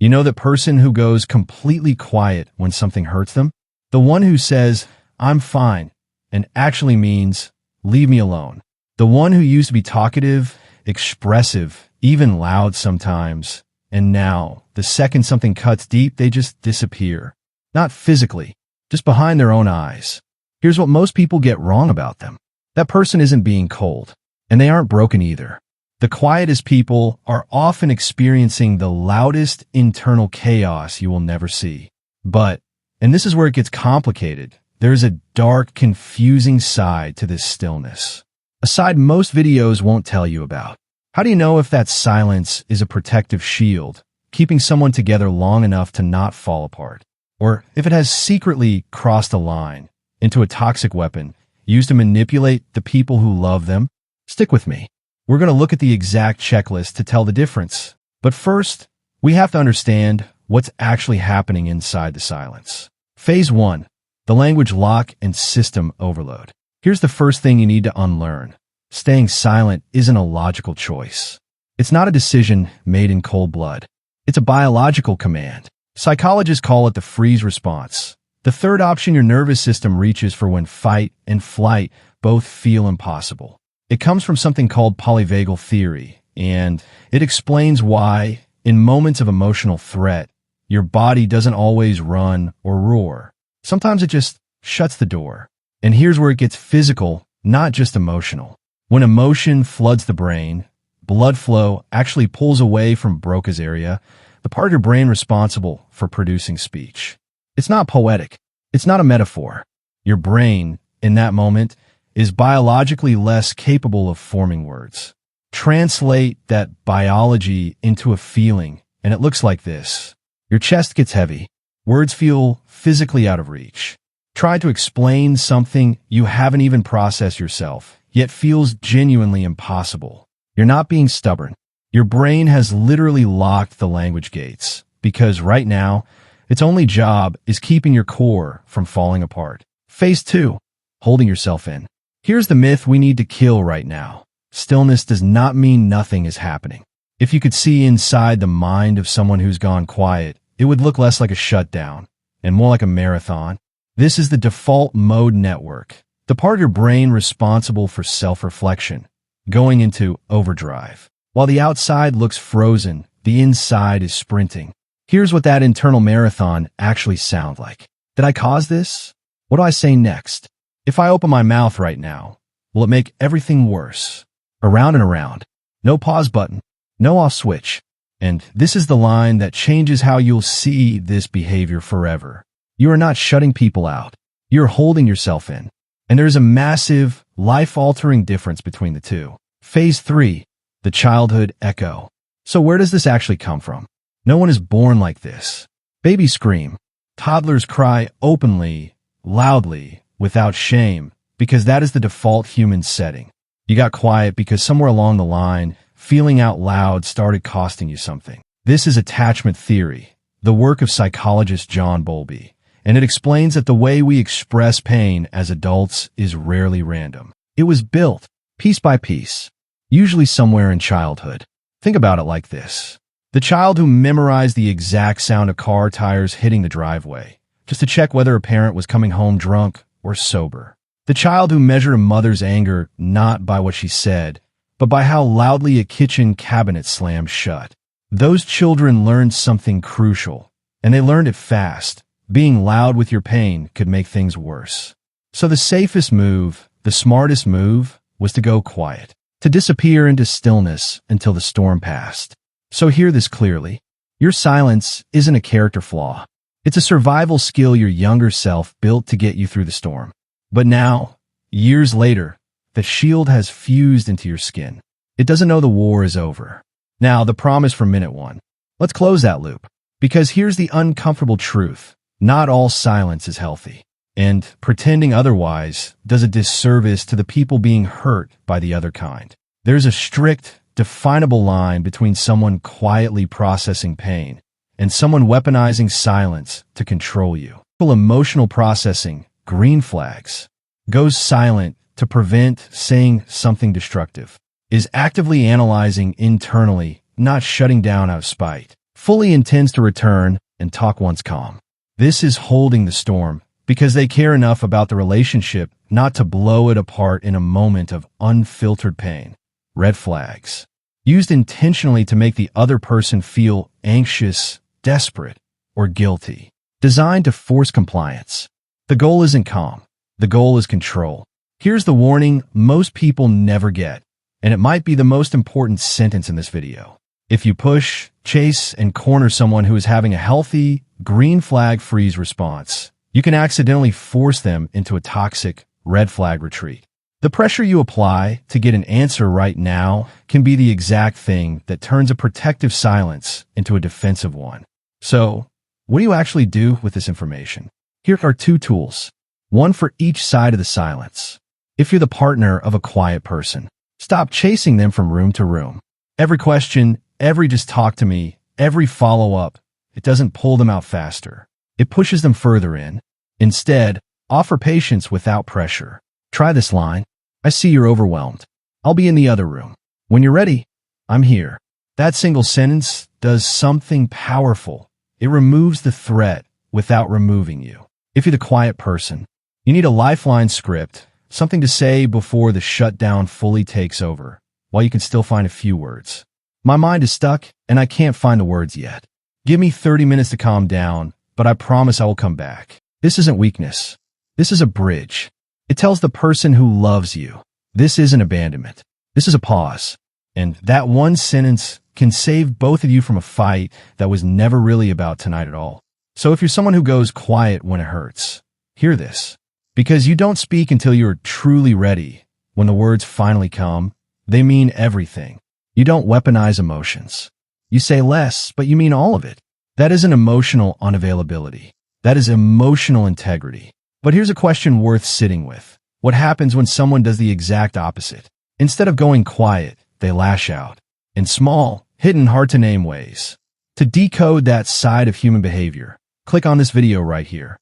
You know the person who goes completely quiet when something hurts them? The one who says, "I'm fine," and actually means, "Leave me alone." The one who used to be talkative, expressive, even loud sometimes, and now, the second something cuts deep, they just disappear. Not physically, just behind their own eyes. Here's what most people get wrong about them. That person isn't being cold, and they aren't broken either. The quietest people are often experiencing the loudest internal chaos you will never see. But, and this is where it gets complicated, there is a dark, confusing side to this stillness. A side most videos won't tell you about. How do you know if that silence is a protective shield, keeping someone together long enough to not fall apart? Or if it has secretly crossed a line into a toxic weapon used to manipulate the people who love them? Stick with me. We're going to look at the exact checklist to tell the difference. But first, we have to understand what's actually happening inside the silence. Phase 1, the language lock and system overload. Here's the first thing you need to unlearn. Staying silent isn't a logical choice. It's not a decision made in cold blood. It's a biological command. Psychologists call it the freeze response. The third option your nervous system reaches for when fight and flight both feel impossible. It comes from something called Polyvagal theory, and it explains why, in moments of emotional threat, your body doesn't always run or roar. Sometimes it just shuts the door. And here's where it gets physical, not just emotional. When emotion floods the brain, blood flow actually pulls away from Broca's area, the part of your brain responsible for producing speech. It's not poetic. It's not a metaphor. Your brain, in that moment, is biologically less capable of forming words. Translate that biology into a feeling, and it looks like this. Your chest gets heavy. Words feel physically out of reach. Try to explain something you haven't even processed yourself, yet feels genuinely impossible. You're not being stubborn. Your brain has literally locked the language gates, because right now, its only job is keeping your core from falling apart. Phase 2, holding yourself in. Here's the myth we need to kill right now. Stillness does not mean nothing is happening. If you could see inside the mind of someone who's gone quiet, it would look less like a shutdown and more like a marathon. This is the default mode network, the part of your brain responsible for self-reflection, going into overdrive. While the outside looks frozen, the inside is sprinting. Here's what that internal marathon actually sounds like. Did I cause this? What do I say next? If I open my mouth right now, will it make everything worse? Around and around. No pause button. No off switch. And this is the line that changes how you'll see this behavior forever. You are not shutting people out. You're holding yourself in. And there's a massive, life-altering difference between the two. Phase 3, the childhood echo. So where does this actually come from? No one is born like this. Babies scream. Toddlers cry openly, loudly, without shame, because that is the default human setting. You got quiet because somewhere along the line, feeling out loud started costing you something. This is attachment theory, the work of psychologist John Bowlby, and it explains that the way we express pain as adults is rarely random. It was built, piece by piece, usually somewhere in childhood. Think about it like this. The child who memorized the exact sound of car tires hitting the driveway, just to check whether a parent was coming home drunk or sober. The child who measured a mother's anger not by what she said, but by how loudly a kitchen cabinet slammed shut. Those children learned something crucial, and they learned it fast. Being loud with your pain could make things worse. So the safest move, the smartest move, was to go quiet, to disappear into stillness until the storm passed. So hear this clearly. Your silence isn't a character flaw. It's a survival skill your younger self built to get you through the storm. But now, years later, the shield has fused into your skin. It doesn't know the war is over. Now, the promise from minute 1. Let's close that loop. Because here's the uncomfortable truth. Not all silence is healthy. And pretending otherwise does a disservice to the people being hurt by the other kind. There's a strict, definable line between someone quietly processing pain and someone weaponizing silence to control you. Emotional processing, green flags, goes silent to prevent saying something destructive, is actively analyzing internally, not shutting down out of spite. fully intends to return and talk once calm. This is holding the storm because they care enough about the relationship not to blow it apart in a moment of unfiltered pain. Red flags. Used intentionally to make the other person feel anxious, desperate, or guilty. Designed to force compliance. The goal isn't calm. The goal is control. Here's the warning most people never get, and it might be the most important sentence in this video. If you push, chase, and corner someone who is having a healthy, green flag freeze response, you can accidentally force them into a toxic, red flag retreat. The pressure you apply to get an answer right now can be the exact thing that turns a protective silence into a defensive one. So, what do you actually do with this information? Here are 2 tools, one for each side of the silence. If you're the partner of a quiet person, stop chasing them from room to room. Every question, every just talk to me, every follow-up, it doesn't pull them out faster. It pushes them further in. Instead, offer patience without pressure. Try this line. I see you're overwhelmed. I'll be in the other room. When you're ready, I'm here. That single sentence does something powerful. It removes the threat without removing you. If you're the quiet person, you need a lifeline script, something to say before the shutdown fully takes over, while you can still find a few words. My mind is stuck, and I can't find the words yet. Give me 30 minutes to calm down, but I promise I will come back. This isn't weakness. This is a bridge. It tells the person who loves you, this isn't abandonment. This is a pause. And that one sentence can save both of you from a fight that was never really about tonight at all. So if you're someone who goes quiet when it hurts, hear this. Because you don't speak until you're truly ready. When the words finally come, they mean everything. You don't weaponize emotions. You say less, but you mean all of it. That isn't emotional unavailability. That is emotional integrity. But here's a question worth sitting with. What happens when someone does the exact opposite? Instead of going quiet, they lash out. In small, hidden, hard-to-name ways. To decode that side of human behavior, click on this video right here.